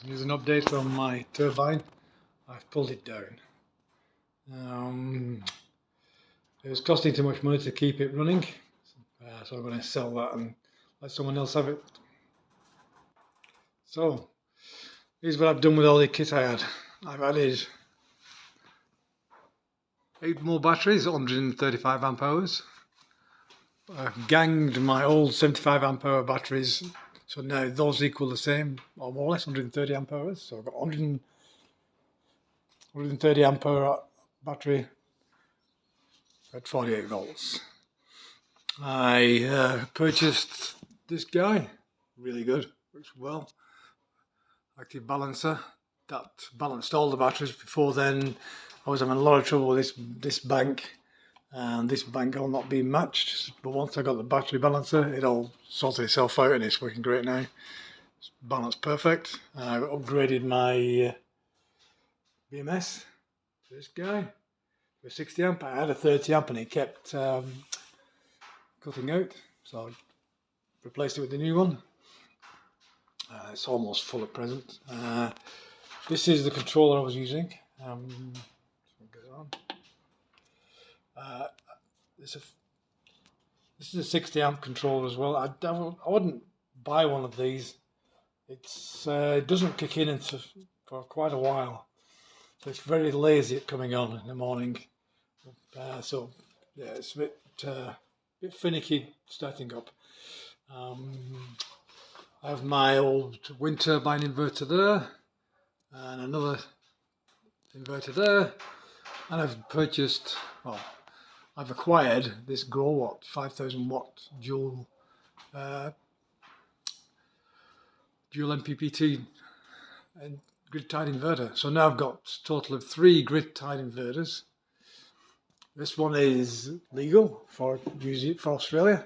Here's an update on my turbine. I've pulled it down. It was costing too much money to keep it running, so I'm going to sell that and let someone else have it. So here's what I've done with all the kit I had. I've added 8 more batteries, 135 amp hours. I've ganged my old 75 amp hour batteries, so now those equal the same, or more or less 130 amp hours. So I've got 130 amp hour battery at 48 volts. I purchased this guy, really good, works well. Active balancer that balanced all the batteries. Before then, I was having a lot of trouble with this bank, and this bank will not be matched. But once I got the battery balancer, it all sorted itself out, and it's working great now. It's balanced perfect. I've upgraded my BMS to this guy for 60 amp. I had a 30 amp, and it kept cutting out, so I replaced it with the new one. It's almost full at present. This is the controller I was using. This is a 60 amp controller as well. I wouldn't buy one of these. It doesn't kick in for quite a while, so it's very lazy at coming on in the morning. So yeah, it's a bit finicky starting up. I have my old wind turbine inverter there, and another inverter there, and I've acquired this GrowWatt 5000 watt dual MPPT and grid tied inverter. So now I've got a total of 3 grid tied inverters. This one is legal for Australia.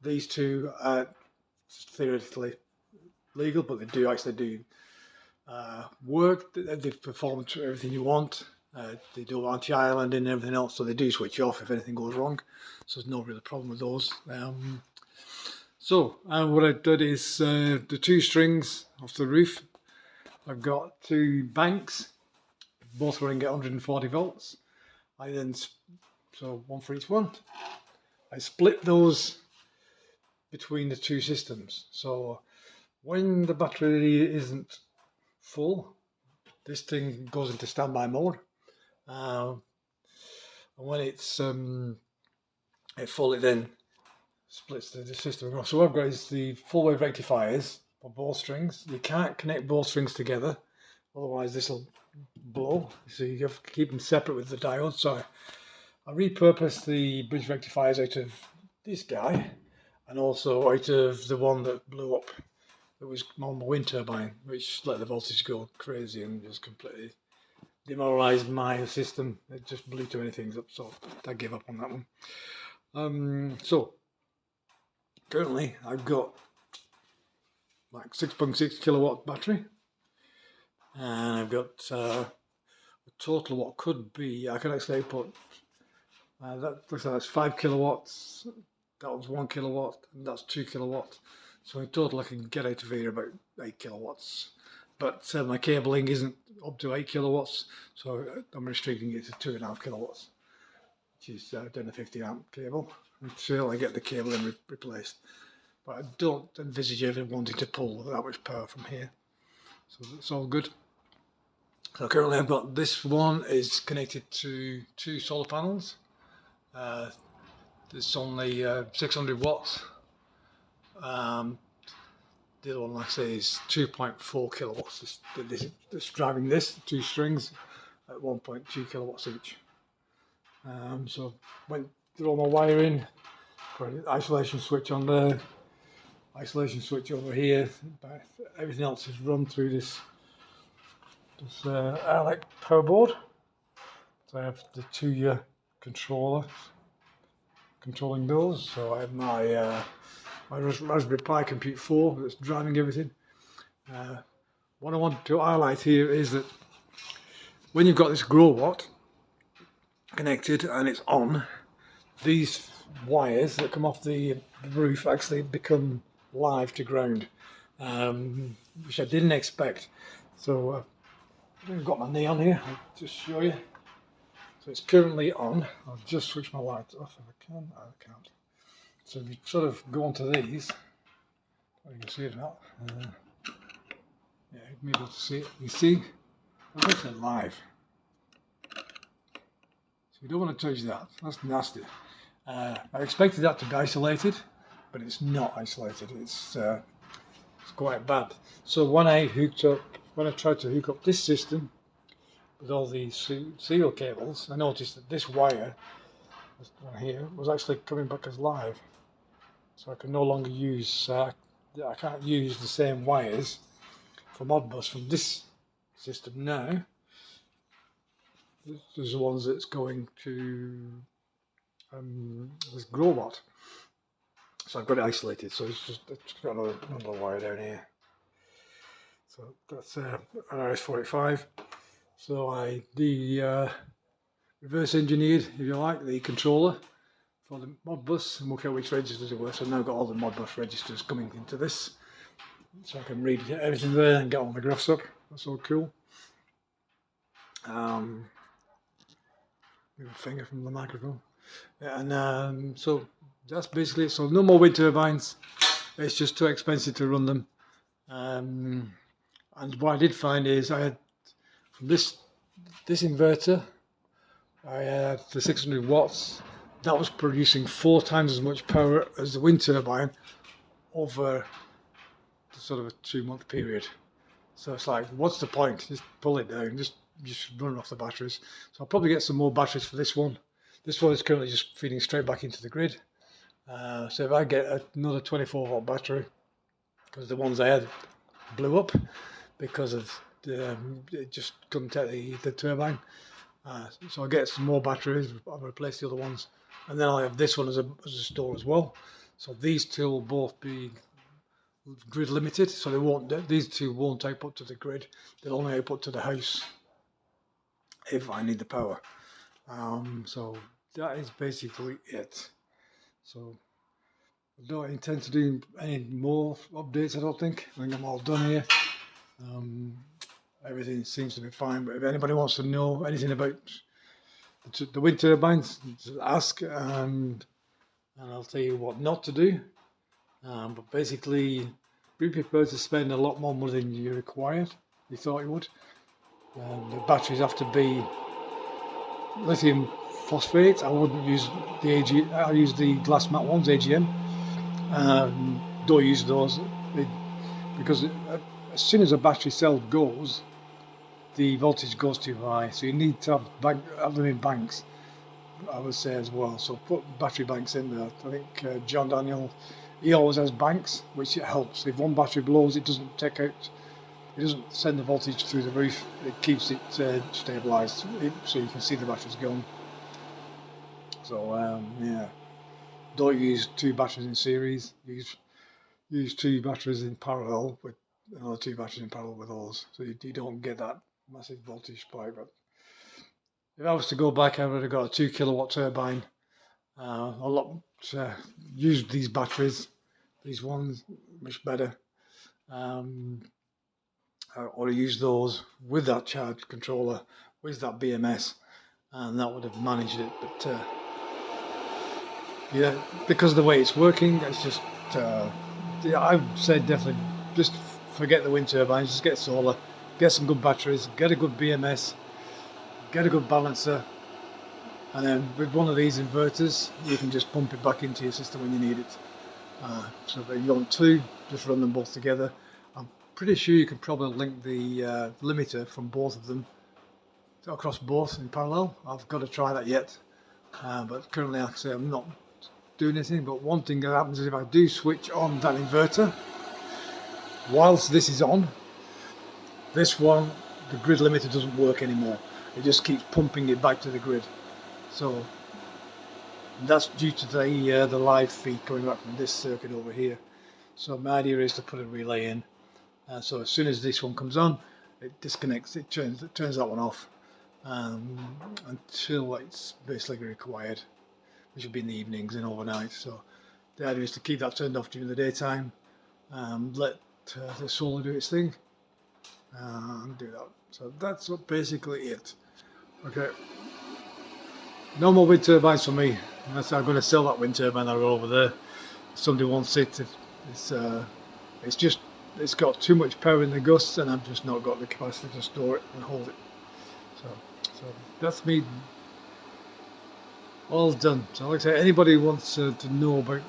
These two are theoretically legal, but they do actually do work. They perform everything you want. They do anti-islanding and everything else, so they do switch off if anything goes wrong. So there's no real problem with those. What I did is the 2 strings off the roof. I've got 2 banks, both running at 140 volts. So one for each one. I split those between the 2 systems. So when the battery isn't full, this thing goes into standby mode. And when it's at full, it then splits the system. So what I've got is the full wave rectifiers for both strings. You can't connect both strings together, otherwise this will blow. So you have to keep them separate with the diode. So I repurposed the bridge rectifiers out of this guy, and also out of the one that blew up. It was on the wind turbine, which let the voltage go crazy and just completely demoralised my system. It just blew too many things up, so I gave up on that one. So currently I've got like 6.6 kilowatt battery, and I've got a total of what could be, I can actually put that looks like that's 5 kilowatts, that was 1 kilowatt, and that's 2 kilowatts. So in total I can get out of here about 8 kilowatts. But my cabling isn't up to 8 kilowatts, so I'm restricting it to 2.5 kilowatts, which is down a 50 amp cable, until I get the cabling replaced. But I don't envisage ever wanting to pull that much power from here. So it's all good. So currently I've got this one is connected to 2 solar panels. There's only 600 watts. The other one, like I say, is 2.4 kilowatts. This driving this 2 strings at 1.2 kilowatts each. So went through all my wiring, put an isolation switch on there, isolation switch over here. But everything else is run through this ALEC power board. So I have the 2-year controller controlling those. So I have my Raspberry Pi Compute 4 that's driving everything. What I want to highlight here is that when you've got this GrowWatt connected and it's on, these wires that come off the roof actually become live to ground. which I didn't expect. So I've got my knee on here. I'll just show you. So it's currently on. I'll just switch my light off if I can. No, I can't. So if you sort of go onto these, you can see it now. Yeah, you'll be able to see it. You see, that's it live. So you don't want to touch that. That's nasty. I expected that to be isolated, but it's not isolated. It's quite bad. So when I tried to hook up this system with all these serial cables, I noticed that this wire, this one here, was actually coming back as live. So I can no longer use, I can't use the same wires for Modbus from this system now. There's the ones that's going to this Growbot. So I've got it isolated, so it's got another wire down here. So that's an RS-45. So I reverse engineered, if you like, the controller for the Modbus and work out which registers it were. So I've now got all the Modbus registers coming into this, so I can read everything there and get all the graphs up. That's all cool. Move a finger from the microphone. And so that's basically it. So no more wind turbines. It's just too expensive to run them. And what I did find is I had from this inverter, I had the 600 watts. That was producing 4 times as much power as the wind turbine over sort of a 2-month period. So it's like, what's the point? Just pull it down, just run off the batteries. So I'll probably get some more batteries for this one. This one is currently just feeding straight back into the grid. So if I get another 24-watt battery, because the ones I had blew up because of it just couldn't take the turbine. So I'll get some more batteries, I'll replace the other ones, and then I'll have this one as a store as well. So these two will both be grid limited, so these two won't output to the grid, they'll only output to the house if I need the power. So that is basically it. So I don't intend to do any more updates, I don't think. I think I'm all done here. Everything seems to be fine, but if anybody wants to know anything about the wind turbines, just ask, and I'll tell you what not to do. But basically, be prepared to spend a lot more money than you required. You thought you would. The batteries have to be lithium phosphate. I wouldn't use the AG. I'll use the glass mat ones, AGM. Don't use those because as soon as a battery cell goes, the voltage goes too high. So you need to have them in banks, I would say, as well. So put battery banks in there. I think John Daniel, he always has banks, which it helps. If one battery blows, it doesn't take out. It doesn't send the voltage through the roof. It keeps it stabilised, so you can see the batteries going. So yeah, don't use 2 batteries in series. Use 2 batteries in parallel with another 2 batteries in parallel with those, so you don't get that massive voltage spike. But if I was to go back, I would have got a 2 kilowatt turbine. Use these batteries, these ones, much better. Or use those with that charge controller, with that BMS, and that would have managed it. But yeah, because of the way it's working, it's just yeah, I've said definitely just forget the wind turbines, just get solar, get some good batteries, get a good BMS, get a good balancer, and then with one of these inverters you can just pump it back into your system when you need it. So if you want 2, just run them both together. I'm pretty sure you can probably link the limiter from both of them across both in parallel. I've got to try that yet, but currently, like I say, I'm not doing anything. But one thing that happens is if I do switch on that inverter whilst this is on, this one, the grid limiter doesn't work anymore. It just keeps pumping it back to the grid. So that's due to the live feed coming back from this circuit over here. So my idea is to put a relay in. So as soon as this one comes on, it disconnects. It turns that one off until it's basically required, which will be in the evenings and overnight. So the idea is to keep that turned off during the daytime. Let the solar do its thing and do that. So that's basically it. Okay. No more wind turbines for me. Unless I'm going to sell that wind turbine, I'll go over there. If somebody wants it. It's got too much power in the gusts, and I've just not got the capacity to store it and hold it. So that's me all done. So like I say, anybody wants to know about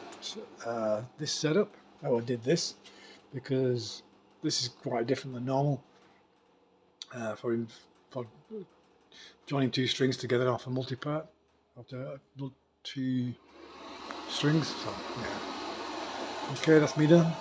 this setup, how I did this, because this is quite different than normal for joining two strings together off a multi-part after 2 strings. So yeah. Okay, that's me done.